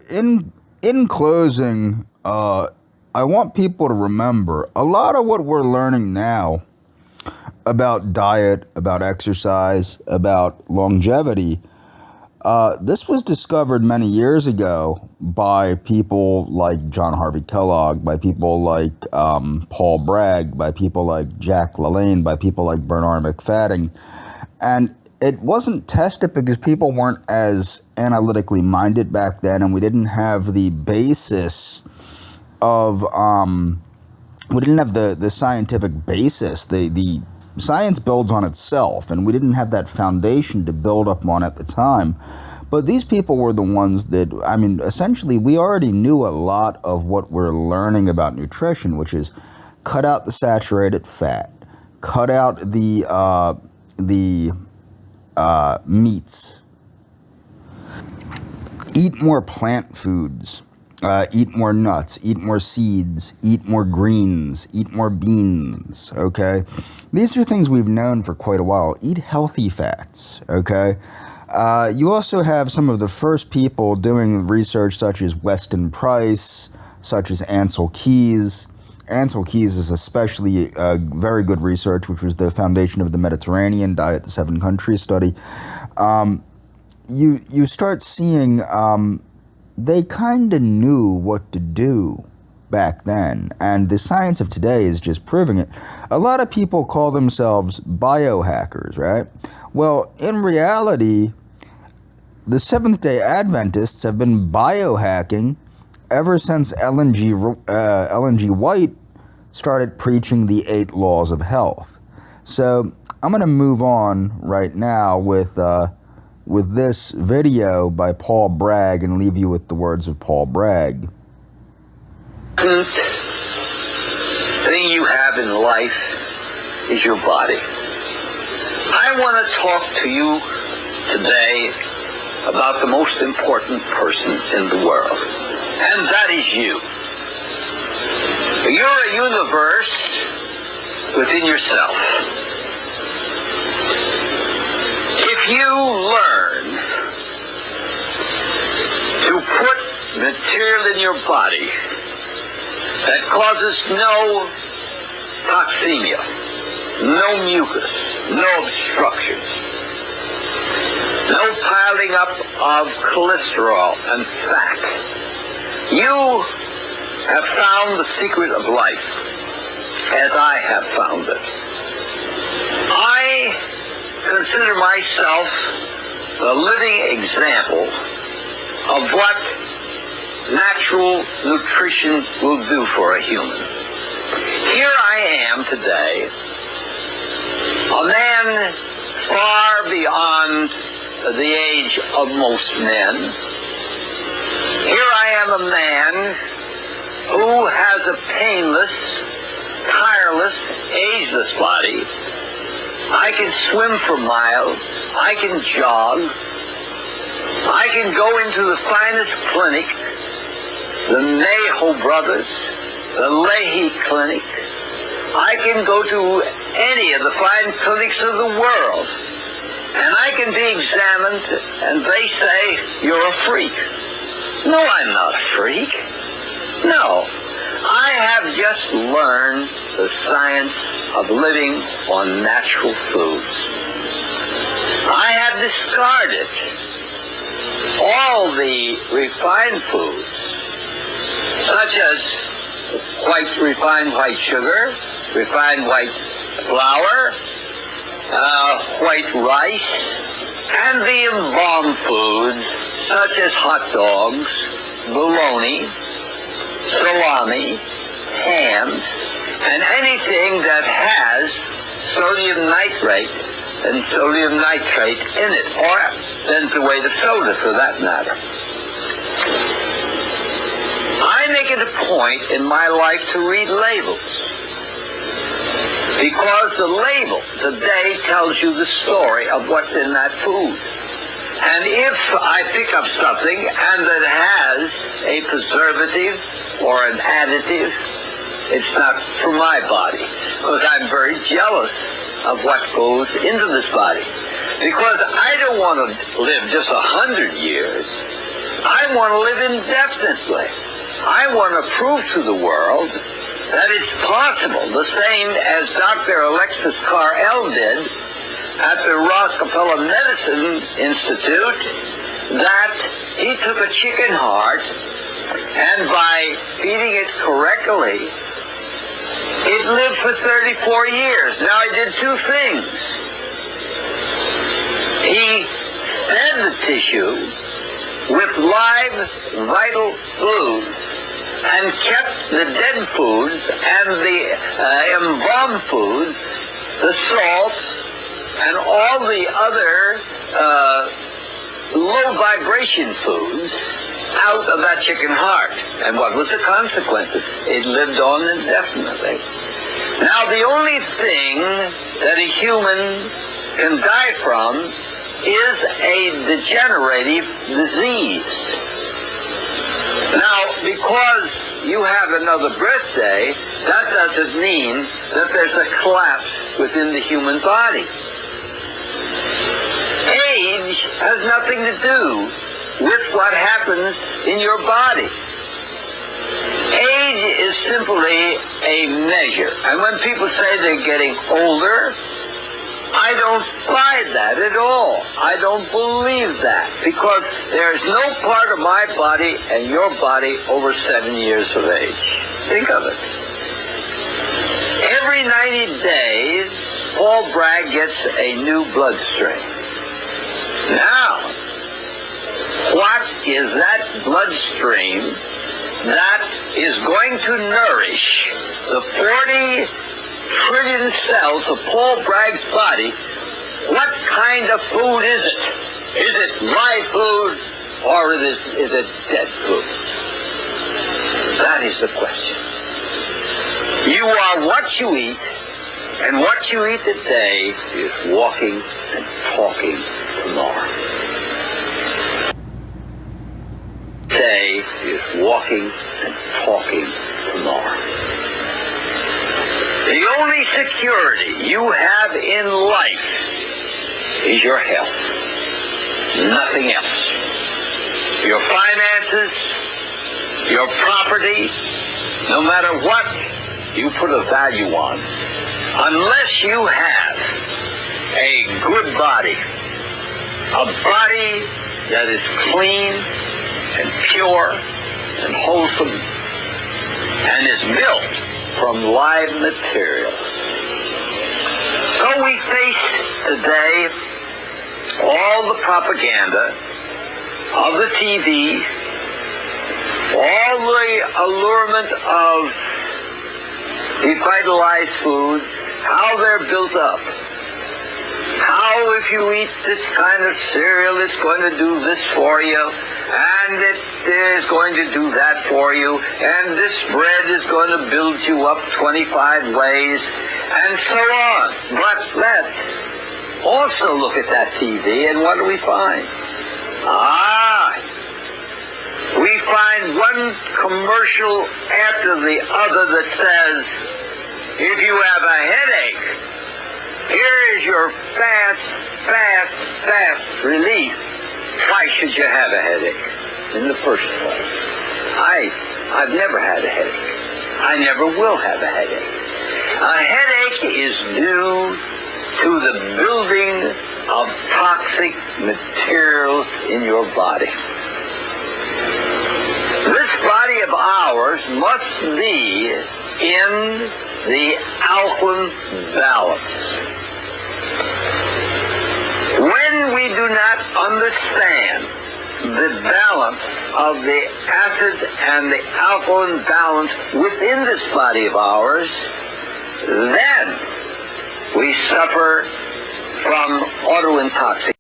In closing, I want people to remember a lot of what we're learning now about diet, about exercise, about longevity. This was discovered many years ago by people like John Harvey Kellogg, by people like Paul Bragg, by people like Jack LaLanne, by people like Bernard McFadden. And it wasn't tested because people weren't as analytically minded back then, and we didn't have the basis of, we didn't have the scientific basis. The science builds on itself, and we didn't have that foundation to build up on at the time. But these people were the ones that, essentially, we already knew a lot of what we're learning about nutrition, which is cut out the saturated fat, cut out the meats, eat more plant foods, eat more nuts, eat more seeds, eat more greens, eat more beans, okay? These are things we've known for quite a while. Eat healthy fats, okay? You also have some of the first people doing research such as Weston Price, such as Ansel Keys. Ansel Keys is especially very good research, which was the foundation of the Mediterranean Diet, the 7 Countries study. You start seeing they kind of knew what to do back then, and the science of today is just proving it. A lot of people call themselves biohackers, right? Well, in reality, the Seventh-day Adventists have been biohacking ever since Ellen G. White started preaching the 8 laws of health. So I'm going to move on right now with this video by Paul Bragg and leave you with the words of Paul Bragg. The thing you have in life is your body. I want to talk to you today about the most important person in the world, and that is you. You're a universe within yourself. If you learn to put material in your body that causes no toxemia, no mucus, no obstructions, no piling up of cholesterol and fat, you have found the secret of life, as I have found it. I consider myself the living example of what natural nutrition will do for a human. Here I am today, a man far beyond the age of most men. Here I am a man who has a painless, tireless, ageless body. I can swim for miles. I can jog. I can go into the finest clinic, the Neho Brothers, the Leahy Clinic. I can go to any of the fine clinics of the world, and I can be examined, and they say, you're a freak. No, I'm not a freak. No. I have just learned the science of living on natural foods. I have discarded all the refined foods, such as refined white sugar, refined white flour, white rice, and the embalmed foods, such as hot dogs, bologna, salami, hams, and anything that has sodium nitrate and sodium nitrate in it, or benzoate of soda for that matter. I make it a point in my life to read labels, because the label today tells you the story of what's in that food. And if I pick up something and that has a preservative or an additive, it's not for my body, because I'm very jealous of what goes into this body. Because I don't want to live just 100 years. I want to live indefinitely. I want to prove to the world that it's possible, the same as Dr. Alexis Carrel did at the Rockefeller Medicine Institute, that he took a chicken heart and by feeding it correctly, it lived for 34 years. Now he did two things. He fed the tissue with live vital foods and kept the dead foods and the embalmed foods, the salts, and all the other low vibration foods out of that chicken heart. And what was the consequences? It lived on indefinitely. Now, the only thing that a human can die from is a degenerative disease. Now, because you have another birthday, that doesn't mean that there's a collapse within the human body. Age has nothing to do with what happens in your body. Age is simply a measure. And when people say they're getting older, I don't buy that at all. I don't believe that, because there's no part of my body and your body over 7 years of age. Think of it. Every 90 days, Paul Bragg gets a new bloodstream. Now, what is that bloodstream that is going to nourish the 40 trillion cells of Paul Bragg's body? What kind of food is it? Is it live food or is it dead food? That is the question. You are what you eat, and what you eat today is walking and talking tomorrow. Today is walking and talking tomorrow. The only security you have in life is your health. Nothing else. Your finances, your property, no matter what you put a value on, unless you have a good body, a body that is clean and pure and wholesome and is built from live materials. So we face today all the propaganda of the TV, all the allurement of revitalized foods, how they're built up. How if you eat this kind of cereal, it's going to do this for you, and it is going to do that for you, and this bread is going to build you up 25 ways, and so on. But let's also look at that TV, and what do we find? We find one commercial after the other that says, if you have a headache, here is your fast relief. Why should you have a headache in the first place? I've never had a headache. I never will have a headache. A headache is due to the building of toxic materials in your body. This body of ours must be in the alkaline balance. When we do not understand the balance of the acid and the alkaline balance within this body of ours, then we suffer from autointoxication.